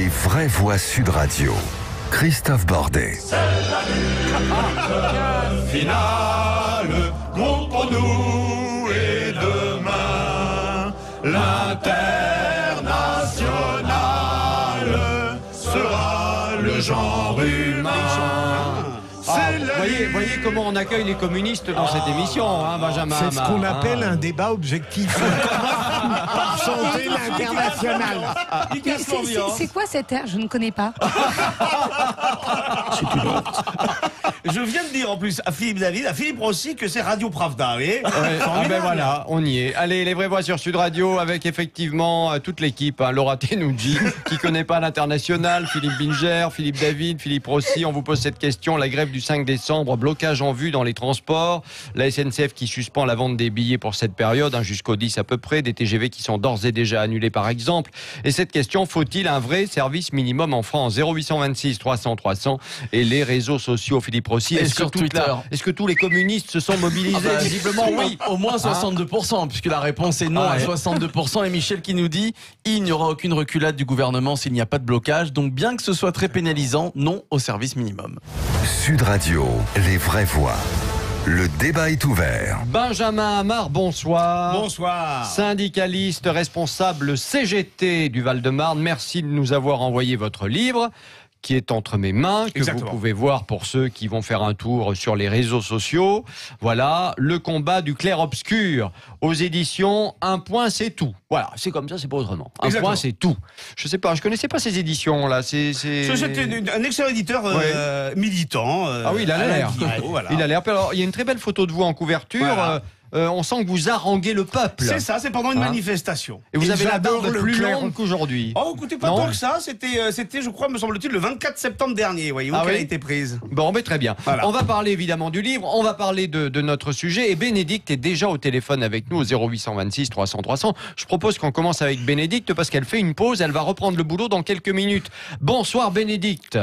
Les vraies voix Sud Radio. Christophe Bordet. C'est la lutte finale contre nous et demain l'international sera le genre humain. Voyez comment on accueille les communistes dans cette émission, hein, Benjamin. C'est ce qu'on appelle un débat objectif. Par santé l'international. C'est quoi cet air? Je ne connais pas. C'est une honte. Je viens de dire en plus à Philippe David, à Philippe Rossi que c'est Radio Pravda, vous voyez. Ben voilà, on y est. Allez, les vraies voix sur Sud Radio avec effectivement toute l'équipe. Hein, Laura Tenoudji, qui connaît pas l'international, Philippe Binger, Philippe David, Philippe Rossi. On vous pose cette question. La grève du 5 décembre, blocage en vue dans les transports. La SNCF qui suspend la vente des billets pour cette période, hein, jusqu'au 10 à peu près. Des TGV qui sont d'ores et déjà annulés par exemple. Et cette question, faut-il un vrai service minimum en France? 0826 300 300 et les réseaux sociaux, Philippe Rossi. Et sur Twitter. Est-ce que tous les communistes se sont mobilisés? Visiblement, oui. Au moins 62%, puisque la réponse est non à 62%. Et Michel qui nous dit il n'y aura aucune reculade du gouvernement s'il n'y a pas de blocage. Donc bien que ce soit très pénalisant, non au service minimum. Sud Radio, les vraies voix. Le débat est ouvert. Benjamin Amar, bonsoir. Bonsoir. Syndicaliste responsable CGT du Val-de-Marne, merci de nous avoir envoyé votre livre qui est entre mes mains, que Exactement. vous pouvez voir pour ceux qui vont faire un tour sur les réseaux sociaux. Voilà, le combat du clair-obscur aux éditions Un point c'est tout. Voilà, c'est comme ça, c'est pas autrement. Un Exactement. point c'est tout. Je sais pas, je connaissais pas ces éditions-là. C'était un excellent éditeur militant. Ah oui, il a l'air. Voilà. Il a l'air. Alors, il y a une très belle photo de vous en couverture. Voilà. On sent que vous haranguez le peuple. C'est ça, c'est pendant une manifestation. Et vous avez la j'adore barbe le plus clair. longue qu'aujourd'hui. Oh, écoutez, pas Non. tant que ça. C'était, je crois, me semble-t-il, le 24 septembre dernier. Voyez-vous Ah qu'elle oui a été prise. Bon, mais très bien. Voilà. On va parler évidemment du livre, on va parler de notre sujet. Et Bénédicte est déjà au téléphone avec nous au 0826 300 300. Je propose qu'on commence avec Bénédicte parce qu'elle fait une pause. Elle va reprendre le boulot dans quelques minutes. Bonsoir Bénédicte.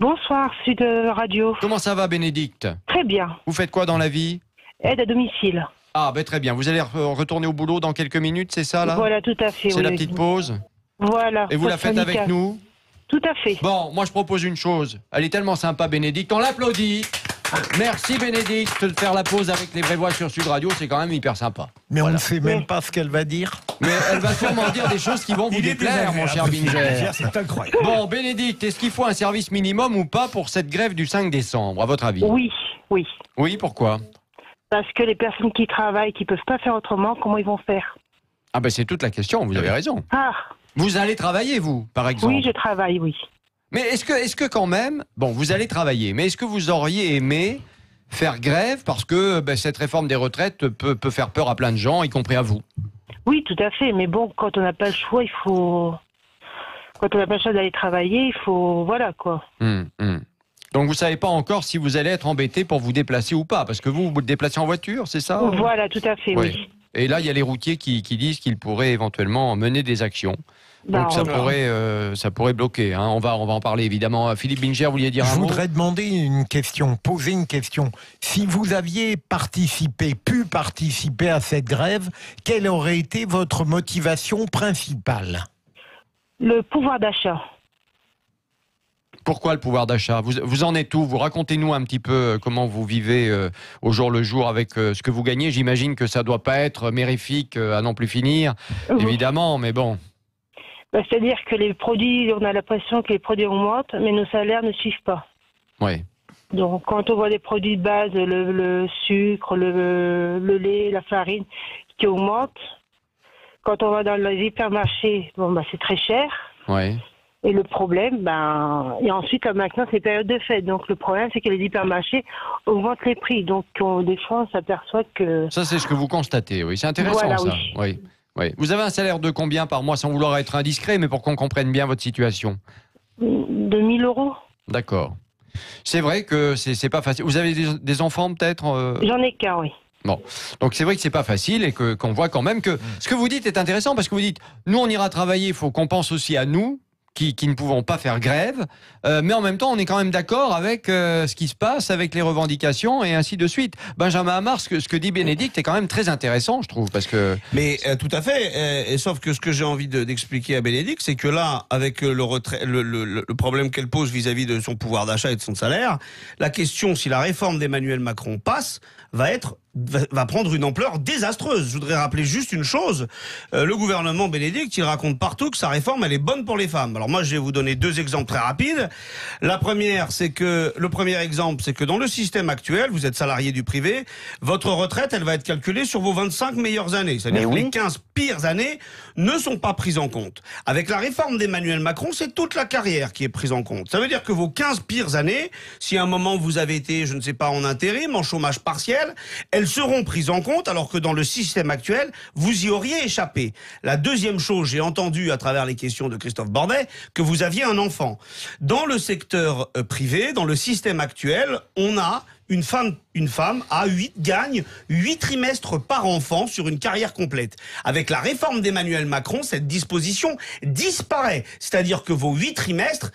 Bonsoir, Sud Radio. Comment ça va Bénédicte? Très bien. Vous faites quoi dans la vie? Aide à domicile. Ah, ben très bien. Vous allez retourner au boulot dans quelques minutes, c'est ça là? Voilà, tout à fait. C'est oui. la petite pause. Voilà. Et vous la faites avec nous? Tout à fait. Bon, moi je propose une chose. Elle est tellement sympa, Bénédicte. On l'applaudit. Merci Bénédicte de faire la pause avec les vraies voix sur Sud Radio. C'est quand même hyper sympa. Mais on Voilà. ne sait même pas ce qu'elle va dire. Mais elle va sûrement dire des choses qui vont vous déplaire, mon cher Binger. C'est incroyable. Bon, Bénédicte, est-ce qu'il faut un service minimum ou pas pour cette grève du 5 décembre, à votre avis? Oui, oui. Oui, pourquoi? Parce que les personnes qui travaillent, qui peuvent pas faire autrement, comment ils vont faire? Ah ben c'est toute la question, vous avez raison. Ah, Vous allez travailler, vous, par exemple? oui, je travaille, oui. Mais est-ce que quand même, bon, vous allez travailler, mais est-ce que vous auriez aimé faire grève parce que cette réforme des retraites peut faire peur à plein de gens, y compris à vous? Oui, tout à fait. Mais bon, quand on n'a pas le choix, il faut... Quand on n'a pas le choix d'aller travailler, il faut... Voilà, quoi. Donc vous savez pas encore si vous allez être embêté pour vous déplacer ou pas, parce que vous vous déplacez en voiture, c'est ça? Voilà, tout à fait, Ouais. oui. Et là, il y a les routiers qui disent qu'ils pourraient éventuellement mener des actions. Donc ça pourrait bloquer. Hein. On va en parler évidemment. Philippe Binger, vous vouliez dire Je un mot? voudrais demander une question, poser une question. Si vous aviez pu participer à cette grève, quelle aurait été votre motivation principale? Le pouvoir d'achat. Pourquoi le pouvoir d'achat? Vous en êtes où? Vous racontez-nous un petit peu comment vous vivez au jour le jour avec ce que vous gagnez. J'imagine que ça doit pas être mérifique à n'en plus finir, évidemment, mais bon. C'est-à-dire que les produits, on a l'impression que les produits augmentent, mais nos salaires ne suivent pas. Oui. Donc, quand on voit des produits de base, le sucre, le lait, la farine, qui augmentent, quand on va dans les hypermarchés, c'est très cher. Ouais. Et le problème, et ensuite, maintenant, c'est période de fête. Donc, le problème, c'est que les hypermarchés augmentent les prix. Donc, des fois, on s'aperçoit que... Ça, c'est ce que vous constatez, oui. C'est intéressant, Voilà, ça. oui. Oui. Oui. Vous avez un salaire de combien par mois, sans vouloir être indiscret, mais pour qu'on comprenne bien votre situation? De 1 000 €. D'accord. C'est vrai que c'est pas facile. Vous avez des enfants, peut-être J'en ai qu'un, oui. Bon, donc c'est vrai que c'est pas facile et qu'on voit quand même que ce que vous dites est intéressant parce que vous dites, nous on ira travailler, il faut qu'on pense aussi à nous, qui ne pouvons pas faire grève, mais en même temps, on est quand même d'accord avec ce qui se passe, avec les revendications et ainsi de suite. Benjamin Amar, ce que dit Bénédicte est quand même très intéressant, je trouve, parce que... Mais tout à fait, et sauf que ce que j'ai envie d'expliquer à Bénédicte, c'est que là, avec le problème qu'elle pose vis-à-vis de son pouvoir d'achat et de son salaire, la question si la réforme d'Emmanuel Macron passe va prendre une ampleur désastreuse. Je voudrais rappeler juste une chose. Le gouvernement Bénédicte, il raconte partout que sa réforme, elle est bonne pour les femmes. Alors moi, je vais vous donner 2 exemples très rapides. Le premier exemple, c'est que dans le système actuel, vous êtes salarié du privé, votre retraite, elle va être calculée sur vos 25 meilleures années. C'est-à-dire que les 15 pires années ne sont pas prises en compte. Avec la réforme d'Emmanuel Macron, c'est toute la carrière qui est prise en compte. Ça veut dire que vos 15 pires années, si à un moment vous avez été, je ne sais pas, en intérim, en chômage partiel, elles seront prises en compte, alors que dans le système actuel, vous y auriez échappé. La deuxième chose, j'ai entendu à travers les questions de Christophe Bordet que vous aviez un enfant. Dans le secteur privé, dans le système actuel, on a une femme gagne 8 trimestres par enfant sur une carrière complète. Avec la réforme d'Emmanuel Macron, cette disposition disparaît. C'est-à-dire que vos 8 trimestres,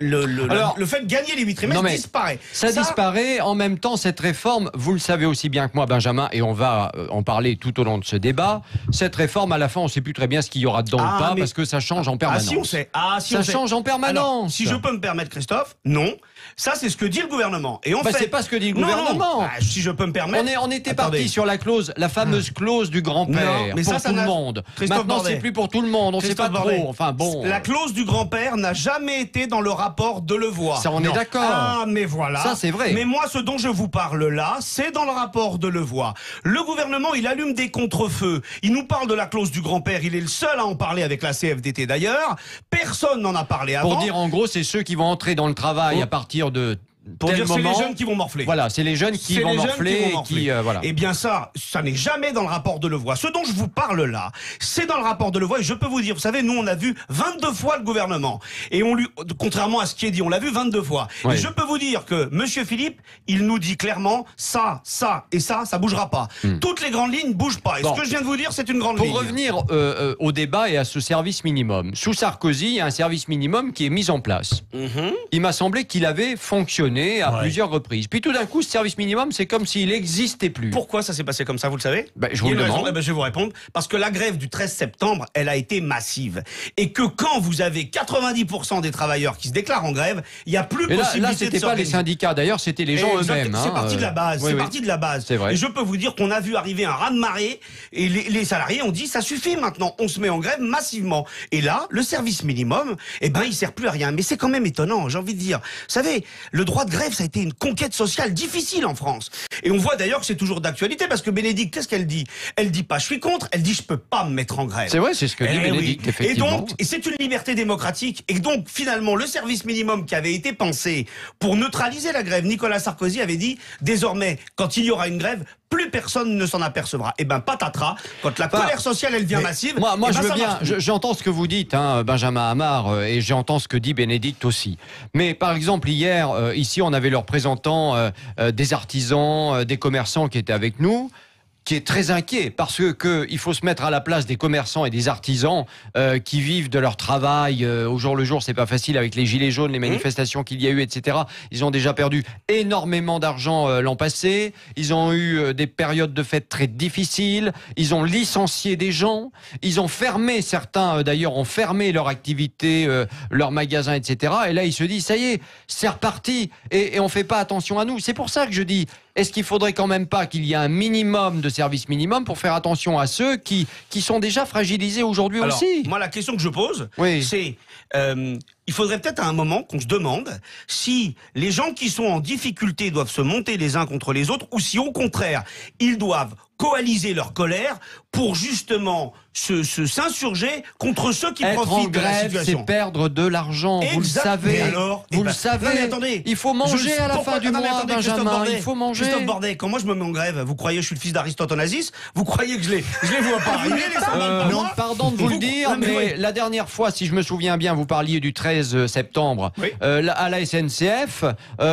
le fait de gagner les 8 trimestres disparaît. Ça disparaît. En même temps, cette réforme, vous le savez aussi bien que moi, Benjamin, et on va en parler tout au long de ce débat, cette réforme, à la fin, on ne sait plus très bien ce qu'il y aura dedans ou pas, parce que ça change en permanence. Si on sait. Ça change en permanence. Alors, si je peux me permettre, Christophe, non. Ça, c'est ce que dit le gouvernement. Et en fait, c'est pas ce que dit le gouvernement. Si je peux me permettre. On était parti sur la fameuse clause du grand-père pour tout le monde. Maintenant, c'est plus pour tout le monde. On ne sait pas trop. Enfin bon. La clause du grand-père n'a jamais été dans le rapport de Levoy. Ça, on est d'accord. Ah, mais voilà. Ça, c'est vrai. Mais moi, ce dont je vous parle là, c'est dans le rapport de Levoy. Le gouvernement, il allume des contre-feux. Il nous parle de la clause du grand-père. Il est le seul à en parler avec la CFDT d'ailleurs. Personne n'en a parlé avant. Pour dire en gros, c'est ceux qui vont entrer dans le travail à partir de... Pour dire c'est les jeunes qui vont morfler. Voilà, c'est les jeunes qui vont morfler. Voilà. Eh bien ça n'est jamais dans le rapport de Levoy. Ce dont je vous parle là, c'est dans le rapport de Levoy. Et je peux vous dire, vous savez, nous on a vu 22 fois le gouvernement. Et contrairement à ce qui est dit, on l'a vu 22 fois. Oui. Et je peux vous dire que Monsieur Philippe, il nous dit clairement, ça et ça bougera pas. Toutes les grandes lignes bougent pas. Et ce que je viens de vous dire, c'est une grande ligne. Pour revenir au débat et à ce service minimum. Sous Sarkozy, il y a un service minimum qui est mis en place. Il m'a semblé qu'il avait fonctionné à plusieurs reprises. Puis tout d'un coup, ce service minimum, c'est comme s'il n'existait plus. Pourquoi ça s'est passé comme ça, vous le savez? Je vous le demande. Je vais vous répondre. Parce que la grève du 13 septembre, elle a été massive. Et que quand vous avez 90% des travailleurs qui se déclarent en grève, il n'y a plus possibilité de s'organiser. Là, c'était pas les syndicats, d'ailleurs, c'était les gens eux-mêmes. C'est parti de la base. C'est parti de la base. C'est vrai. Et je peux vous dire qu'on a vu arriver un raz-de-marée et les salariés ont dit, ça suffit maintenant, on se met en grève massivement. Et là, le service minimum, il sert plus à rien. Mais c'est quand même étonnant, j'ai envie de dire. Vous savez, le droit de grève, ça a été une conquête sociale difficile en France. Et on voit d'ailleurs que c'est toujours d'actualité parce que Bénédicte, qu'est-ce qu'elle dit? Elle dit pas je suis contre, elle dit je peux pas me mettre en grève. C'est vrai, c'est ce que dit Bénédicte, effectivement. Et c'est une liberté démocratique. Et donc, finalement, le service minimum qui avait été pensé pour neutraliser la grève, Nicolas Sarkozy avait dit, désormais, quand il y aura une grève, plus personne ne s'en apercevra. Et patatras, quand la colère sociale, elle devient massive... Moi je veux bien, j'entends ce que vous dites, Benjamin Amar, et j'entends ce que dit Bénédicte aussi. Mais par exemple, hier, ici, on avait le représentant des artisans, des commerçants qui étaient avec nous, qui est très inquiet parce que il faut se mettre à la place des commerçants et des artisans qui vivent de leur travail au jour le jour. C'est pas facile avec les gilets jaunes, les manifestations qu'il y a eu, etc. Ils ont déjà perdu énormément d'argent l'an passé. Ils ont eu des périodes de fête très difficiles. Ils ont licencié des gens. Ils ont fermé, certains d'ailleurs ont fermé leur activité, leurs magasins, etc. Et là, ils se disent, ça y est, c'est reparti et on fait pas attention à nous. C'est pour ça que je dis, est-ce qu'il faudrait quand même pas qu'il y ait un minimum de service minimum pour faire attention à ceux qui sont déjà fragilisés aujourd'hui aussi? Moi, la question que je pose, c'est... il faudrait peut-être à un moment qu'on se demande si les gens qui sont en difficulté doivent se monter les uns contre les autres ou si au contraire, ils doivent coaliser leur colère pour justement s'insurger contre ceux qui profitent de la situation. C'est perdre de l'argent, vous le savez. Vous le savez. Non, mais attendez, il faut manger à la fin du mois, Benjamin. Il faut manger. Christophe Bordet, quand moi je me mets en grève, vous croyez que je suis le fils d'Aristote Onassis? Vous croyez que je les vois pas arriver les 100 balles par mois? Pardon de vous le dire, mais la dernière fois, si je me souviens bien, vous parliez du 13 13 septembre, Oui. à la SNCF,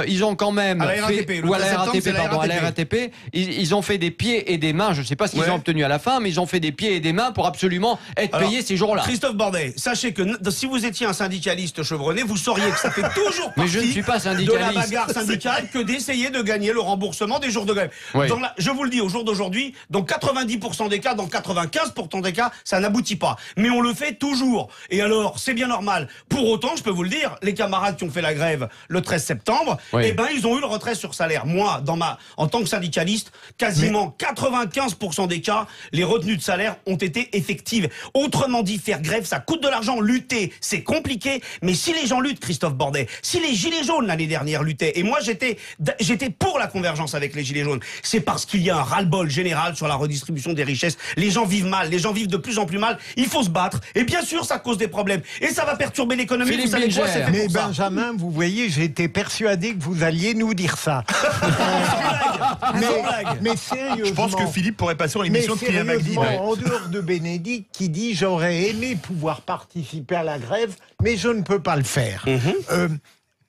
ils ont quand même À la RATP, fait, le ou à 13 la septembre, RATP, c'est la pardon, à la RATP. RATP, ils ont fait des pieds et des mains. Je ne sais pas ce qu'ils Ouais. ont obtenu à la fin, mais ils ont fait des pieds et des mains pour absolument être Alors, payés ces jours-là. Christophe Bordet, sachez que si vous étiez un syndicaliste chevronné, vous sauriez que ça fait toujours Mais partie je ne suis pas de la syndicaliste. bagarre syndicale que d'essayer de gagner le remboursement des jours de grève. Oui. Je vous le dis, au jour d'aujourd'hui, dans 90% des cas, dans 95% des cas, ça n'aboutit pas. Mais on le fait toujours. Et alors, c'est bien normal. Pour autant, je peux vous le dire, les camarades qui ont fait la grève le 13 septembre, Oui. eh ben, ils ont eu le retrait sur salaire. Moi, en tant que syndicaliste, quasiment 95% des cas, les retenues de salaire ont été effectives. Autrement dit, faire grève, ça coûte de l'argent. Lutter, c'est compliqué. Mais si les gens luttent, Christophe Bordet, si les Gilets jaunes l'année dernière luttaient, et moi j'étais pour la convergence avec les Gilets jaunes, c'est parce qu'il y a un ras-le-bol général sur la redistribution des richesses. Les gens vivent mal, les gens vivent de plus en plus mal. Il faut se battre. Et bien sûr, ça cause des problèmes. Et ça va perturber l'économie. Philippe Vous savez quoi, Bilger. c'est fait Mais pour ça. Benjamin, vous voyez, j'étais persuadé que vous alliez nous dire ça. mais sérieusement. Je pense que Philippe pourrait passer en Mais l'émission de Kylian Magdi. sérieusement, en dehors de Bénédicte qui dit j'aurais aimé pouvoir participer à la grève, mais je ne peux pas le faire.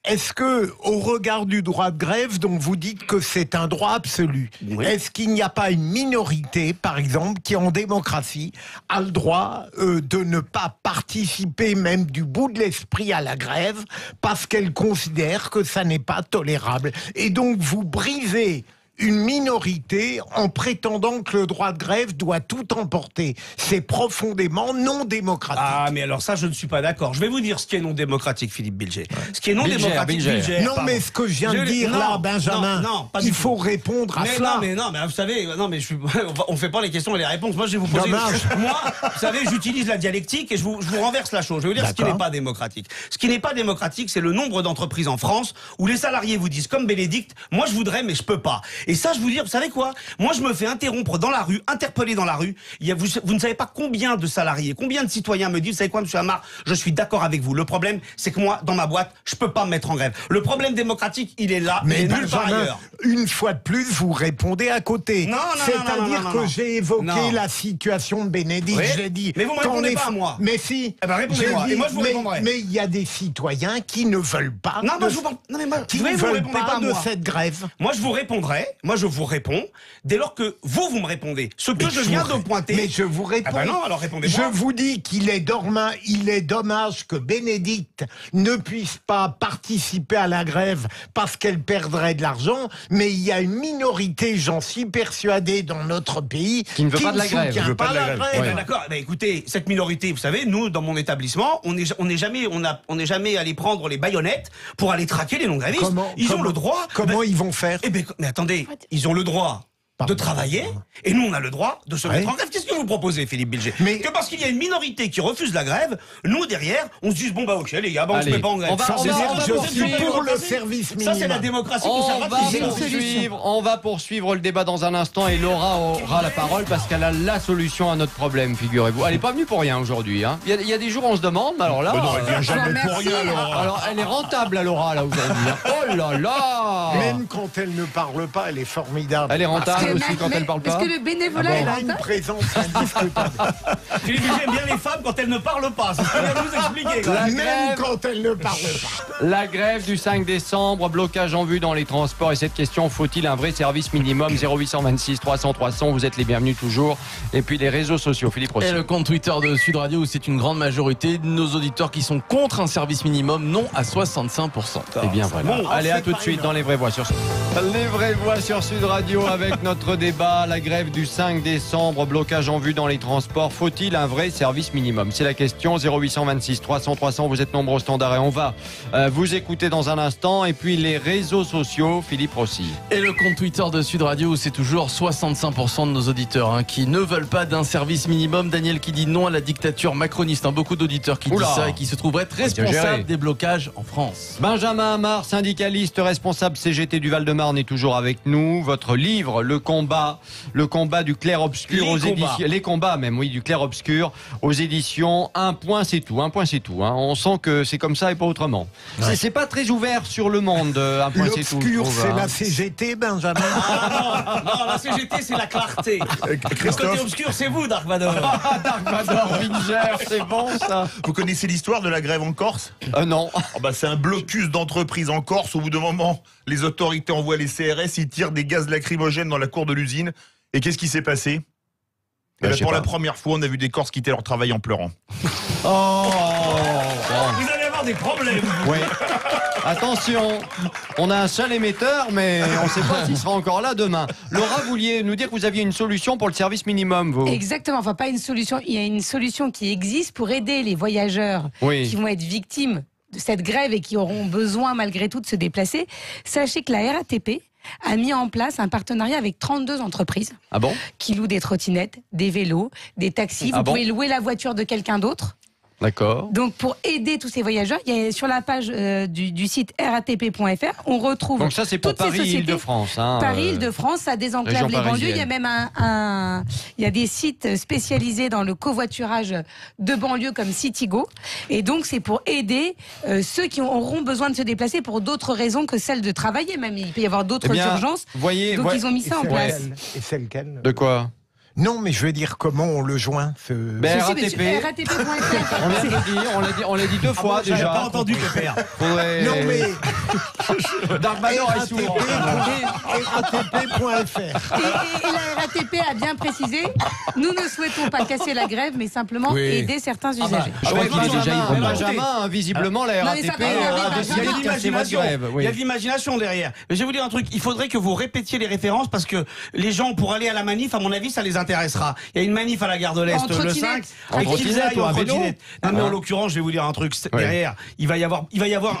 Est-ce que, au regard du droit de grève, dont vous dites que c'est un droit absolu, Oui. est-ce qu'il n'y a pas une minorité, par exemple, qui en démocratie a le droit de ne pas participer, même du bout de l'esprit, à la grève, parce qu'elle considère que ça n'est pas tolérable? Et donc vous brisez une minorité en prétendant que le droit de grève doit tout emporter. C'est profondément non démocratique. Ah, mais alors ça, je ne suis pas d'accord. Je vais vous dire ce qui est non démocratique, Philippe Bilger. Ce qui est non Bilger, démocratique, Bilger. Non, pardon. mais ce que je viens de dire non, là, Benjamin, non, pas du il tout. faut répondre à Mais cela. non, mais vous savez, non, mais on fait pas les questions et les réponses. Moi, je vais vous poser. Dommage. Moi, vous savez, j'utilise la dialectique et je vous renverse la chose. Je vais vous dire ce qui D'accord. n'est pas démocratique. Ce qui n'est pas démocratique, c'est le nombre d'entreprises en France où les salariés vous disent, comme Bénédicte, moi je voudrais, mais je peux pas. Et ça, je vous dis, vous savez quoi? Moi, je me fais interrompre dans la rue, interpeller dans la rue. Vous ne savez pas combien de salariés, combien de citoyens me disent, vous savez quoi, monsieur Amar, je suis d'accord avec vous. Le problème, c'est que moi, dans ma boîte, je peux pas me mettre en grève. Le problème démocratique, il est là, Mais mais nulle part Benjamin, ailleurs. une fois de plus, vous répondez à côté. Non, non, non, C'est-à-dire non, non, que non. j'ai évoqué Non. la situation de Bénédicte, Oui. je l'ai dit. Mais vous me Quand répondez les- pas à moi. Mais si. Eh ben, répondez-moi, J'ai dit, et moi, je vous répondrai. Mais il y a des citoyens qui ne veulent pas. Non, de- moi, je vous parle. Non, mais moi, qui vous ne voyez, vous veulent répondez pas pas à de moi. cette grève. Moi, je vous répondrai. Moi, je vous réponds dès lors que vous me répondez. Ce que Mais je viens de pointer. Mais je vous réponds. Ah ben non, alors répondez-moi. Je vous dis qu'il est dommage que Bénédicte ne puisse pas participer à la grève parce qu'elle perdrait de l'argent, mais il y a une minorité, j'en suis persuadé, dans notre pays Qui ne veut pas de la grève. soutient Qui veut pas pas de la la grève. Eh grève. ben, d'accord. Ben, écoutez, cette minorité, vous savez, nous, dans mon établissement, on n'est jamais allé prendre les baïonnettes pour aller traquer les non-grévistes. Ils ont le droit. Comment ils vont faire? Eh ben, mais attendez, ils ont le droit Pardon. de travailler, et nous on a le droit de se Ouais. mettre en grève. Qu'est-ce que vous proposez, Philippe Bilger? Mais- Que parce qu'il y a une minorité qui refuse la grève, nous derrière, on se dit bon bah ok les gars, bah, on se Allez, met pas en grève. on va- Ça, on c'est- va- c'est- on va c'est- poursuivre. c'est- pour le c'est- service Ça c'est la minimum. démocratie On conservatrice. va poursuivre le débat dans un instant et Laura aura la parole parce qu'elle a la solution à notre problème, figurez-vous. Elle n'est pas venue pour rien aujourd'hui. Hein. Il y a des jours où on se demande, mais alors là. Non, elle vient jamais pour merci. rien, Laura. Alors elle est rentable, la Laura, là aujourd'hui. Hein. Oh là là Même quand elle ne parle pas, elle est formidable. Elle est rentable Mais- aussi quand mais- elle parle pas. Est-ce que le bénévolat Elle est a une rentable? présence indiscutable. Philippe Bilger aime bien les femmes quand elles ne parlent pas. C'est ce que je viens de vous expliquer. quoi. La Même grève. quand elle ne parle pas. La grève du 5 décembre, blocage en vue dans les transports et cette question, faut-il un vrai service minimum? 0826 300 300, vous êtes les bienvenus toujours. Et puis les réseaux sociaux, Philippe Rossi. Et le compte Twitter de Sud Radio où c'est une grande majorité de nos auditeurs qui sont contre un service minimum, non à 65%. Eh bien voilà. Bon, Allez, c'est à tout de pas suite énorme. dans Les Vraies Voix sur Sud. Les Vraies Voix sur Sud Radio avec notre débat, la grève du 5 décembre, blocage en vue dans les transports. Faut-il un vrai service minimum? C'est la question. 0826 300 300, vous êtes nombreux au standard et on va vous écouter dans un instant. Et puis les réseaux sociaux, Philippe Rossi. Et le compte Twitter de Sud Radio où c'est toujours 65% de nos auditeurs qui ne veulent pas d'un service minimum. Daniel qui dit non à la dictature macroniste. Beaucoup d'auditeurs qui Oula. disent ça et qui se trouveraient être Exagéré. responsables des blocages en France. Benjamin Amar, syndicaliste, responsable CGT du Val-de-Marne, est toujours avec nous. Votre livre, Le combat du clair-obscur aux éditions. Les combats même, oui, du clair-obscur aux éditions. Un point, c'est tout. Hein. On sent que c'est comme ça et pas autrement. Ouais. C'est pas très ouvert sur le monde. Un point, c'est tout. L'obscur, c'est la CGT, Benjamin. Non, la CGT, c'est la clarté. Le côté obscur, c'est vous, Dark Vador. Dark Vador, Binger, c'est bon ça. Vous connaissez l'histoire de la grève en Corse? Non. C'est un blocus d'entreprises en Corse. Au bout d'un moment, les autorités envoient les CRS, ils tirent des gaz lacrymogènes dans la cour de l'usine. Et qu'est-ce qui s'est passé? Pour la première fois, on a vu des Corses quitter leur travail en pleurant. Vous allez avoir des problèmes. Oui. Attention, on a un seul émetteur, mais on ne sait pas s'il sera encore là demain. Laura, vous vouliez nous dire que vous aviez une solution pour le service minimum, vous? Exactement, enfin pas une solution, il y a une solution qui existe pour aider les voyageurs qui vont être victimes de cette grève et qui auront besoin malgré tout de se déplacer. Sachez que la RATP a mis en place un partenariat avec 32 entreprises qui louent des trottinettes, des vélos, des taxis. Vous pouvez louer la voiture de quelqu'un d'autre. D'accord. Donc pour aider tous ces voyageurs, il y a sur la page du site ratp.fr, on retrouve. Donc ça c'est pour Paris-Île-de-France. Paris-Île-de-France, ça désenclave les banlieues. Il y a même il y a des sites spécialisés dans le covoiturage de banlieues comme Citigo. Et donc c'est pour aider ceux qui auront besoin de se déplacer pour d'autres raisons que celles de travailler. Même il peut y avoir d'autres urgences. Donc ils ont mis ça en place. Et c'est lequel? De quoi? Non, mais je veux dire, comment on le joint RATP. On l'a dit deux fois déjà. J'ai pas entendu le père. Non, mais. Dark Vador est sourd. RATP.fr. Et la RATP a bien précisé, nous ne souhaitons pas casser la grève, mais simplement aider certains usagers. Benjamin, visiblement, la RATP a décidé de casser votre grève. Il y a de l'imagination derrière. Mais je vais vous dire un truc, il faudrait que vous répétiez les références parce que les gens, pour aller à la manif, à mon avis, ça les intéressera. Il y a une manif à la gare de l'Est le 5. En trottinette ou en vélo. Non, mais en l'occurrence, je vais vous dire un truc. Derrière, il va y avoir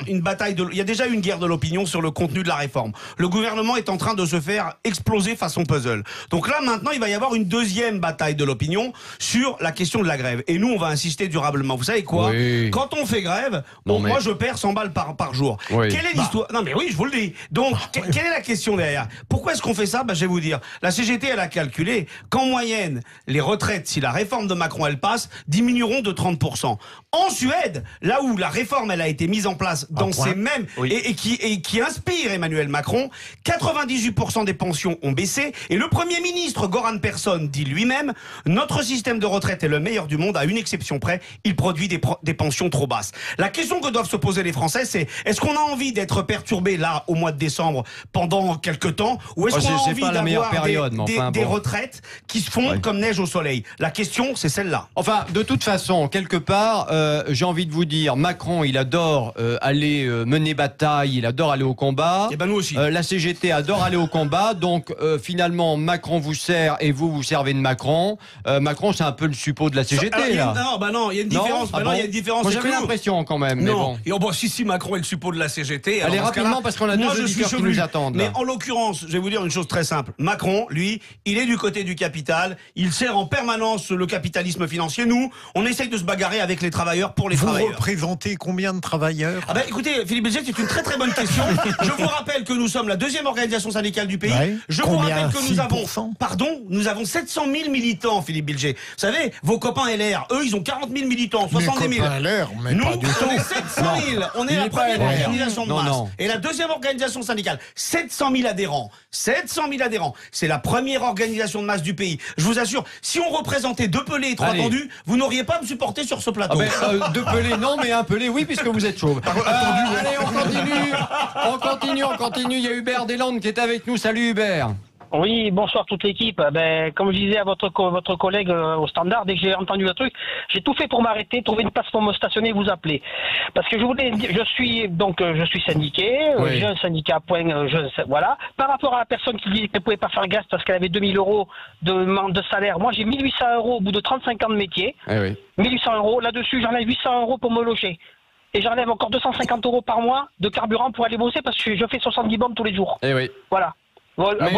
une bataille il y a déjà eu une guerre de l'opinion sur le contenu de la réforme. Le gouvernement est en train de se faire exploser façon puzzle. Donc là, maintenant, il va y avoir une deuxième bataille de l'opinion sur la question de la grève. Et nous, on va insister durablement. Vous savez quoi? Quand on fait grève, moi, je perds 100 balles par jour. Quelle est l'histoire? Non, mais oui, je vous le dis. Donc, quelle est la question derrière? Pourquoi est-ce qu'on fait ça? Je vais vous dire. La CGT, elle a calculé qu'en moyenne, les retraites, si la réforme de Macron, elle passe, diminueront de 30%. En Suède, là où la réforme, elle a été mise en place dans ces mêmes, et qui inspire Emmanuel Macron, 98% des pensions ont baissé, et le Premier ministre, Göran Persson, dit lui-même, notre système de retraite est le meilleur du monde, à une exception près, il produit des pensions trop basses. La question que doivent se poser les Français, c'est, est-ce qu'on a envie d'être perturbé là, au mois de décembre, pendant quelques temps, ou est-ce qu'on a envie d'avoir des retraites qui se font comme neige au soleil? La question, c'est celle-là. Enfin, de toute façon, quelque part, j'ai envie de vous dire, Macron, il adore aller mener bataille, il adore aller au combat. Et nous aussi. La CGT adore aller au combat, donc finalement, Macron vous sert et vous servez de Macron. Macron, c'est un peu le suppôt de la CGT, là. Non, il y a une différence. Il y a une différence. Moi, j'avais l'impression quand même. Non. Mais bon. Si Macron est le suppôt de la CGT. Allez rapidement parce qu'on a deux auditeurs qui nous attendent. Mais en l'occurrence, je vais vous dire une chose très simple. Macron, lui, il est du côté du capital. Il sert en permanence le capitalisme financier. Nous, on essaye de se bagarrer avec les travailleurs pour les travailleurs. Vous représentez combien de travailleurs? Écoutez, Philippe Bilger, c'est une très très bonne question. Je vous rappelle que nous sommes la deuxième organisation syndicale du pays. Je vous rappelle que nous avons 700 000 militants, Philippe Bilger. Vous savez, vos copains LR, eux, ils ont 40 000 militants, 70 000. Nous, on est 700 000. On est la première organisation de masse. Et la deuxième organisation syndicale, 700 000 adhérents. 700 000 adhérents. C'est la première organisation de masse du pays. Je vous assure, si on représentait deux pelés et trois tendus, vous n'auriez pas à me supporter sur ce plateau. Deux pelés, non, mais un pelé, oui, puisque vous êtes chauve. Allez, on continue. Il y a Hubert Deslandes qui est avec nous. Salut Hubert. Oui, bonsoir toute l'équipe. Comme je disais à votre collègue au standard, dès que j'ai entendu le truc, j'ai tout fait pour m'arrêter, trouver une place pour me stationner, vous appeler. Parce que je suis syndiqué, j'ai un syndicat voilà. Par rapport à la personne qui dit qu'elle ne pouvait pas faire gaz parce qu'elle avait 2000 € de salaire, moi j'ai 1800 € au bout de 35 ans de métier. 1800 €, là-dessus j'enlève 800 € pour me loger. Et j'enlève encore 250 € par mois de carburant pour aller bosser parce que je fais 70 bombes tous les jours. Voilà. Mais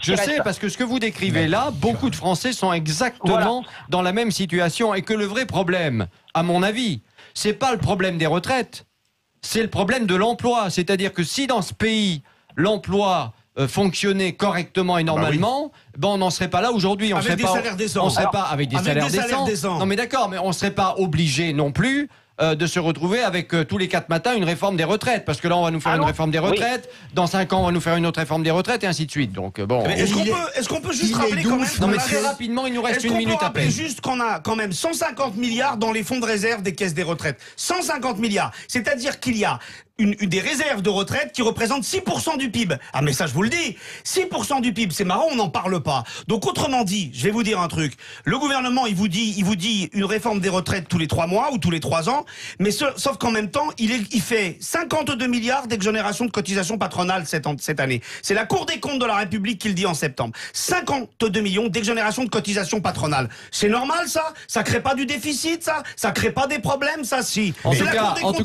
je sais, parce que ce que vous décrivez là, beaucoup de Français sont exactement dans la même situation et que le vrai problème, à mon avis, c'est pas le problème des retraites, c'est le problème de l'emploi. C'est-à-dire que si dans ce pays, l'emploi fonctionné correctement et normalement, on n'en serait pas là aujourd'hui. Avec des salaires décents. On serait pas avec des salaires décents. Non mais d'accord, mais on serait pas obligé non plus de se retrouver avec tous les 4 matins une réforme des retraites, parce que là on va nous faire une réforme des retraites, dans 5 ans on va nous faire une autre réforme des retraites et ainsi de suite. Donc bon. Est-ce qu'on peut juste rappeler quand même? Non mais très rapidement, il nous reste une minute à peine. Juste qu'on a quand même 150 milliards dans les fonds de réserve des caisses des retraites. 150 milliards. C'est-à-dire qu'il y a des réserves de retraite qui représentent 6% du PIB. Ah mais ça je vous le dis, 6% du PIB, c'est marrant, on n'en parle pas. Donc autrement dit, je vais vous dire un truc, le gouvernement il vous dit une réforme des retraites tous les 3 mois ou tous les 3 ans, mais sauf qu'en même temps, il fait 52 milliards d'exonération de cotisations patronales cette année. C'est la Cour des comptes de la République qui le dit en septembre. 52 millions d'exonération de cotisations patronales. C'est normal ça? Ça crée pas du déficit ça? Ça crée pas des problèmes ça? Si. En tout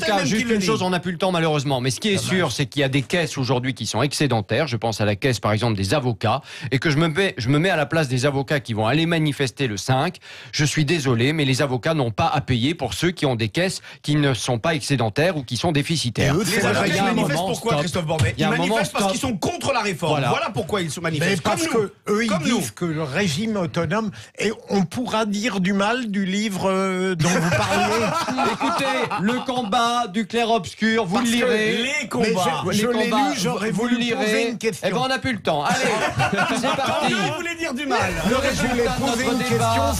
cas, juste une chose, on n'a plus le temps malheureusement, mais ce qui est sûr, c'est qu'il y a des caisses aujourd'hui qui sont excédentaires. Je pense à la caisse par exemple des avocats, et que je me mets à la place des avocats qui vont aller manifester le 5. Je suis désolé, mais les avocats n'ont pas à payer pour ceux qui ont des caisses qui ne sont pas excédentaires ou qui sont déficitaires. Les avocats manifestent pourquoi, Christophe Bordet? Ils manifestent parce qu'ils sont contre la réforme. Voilà pourquoi ils se manifestent. Mais parce que eux, ils disent que le régime autonome, et on pourra dire du mal du livre dont vous parliez. Écoutez, le combat du clair-obscur, vous le lirez. Les combats. Je l'ai lu, j'aurais voulu poser une question. Eh ben on n'a plus le temps. Allez, c'est parti. Vous voulez dire du mal. Le résultat de notre débat,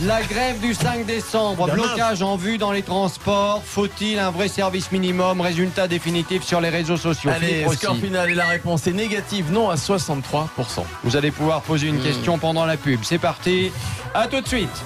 la grève du 5 décembre, blocage en vue dans les transports. Faut-il un vrai service minimum? Résultat définitif sur les réseaux sociaux. Allez, score final et la réponse est négative, non à 63%. Vous allez pouvoir poser une question pendant la pub. C'est parti, à tout de suite.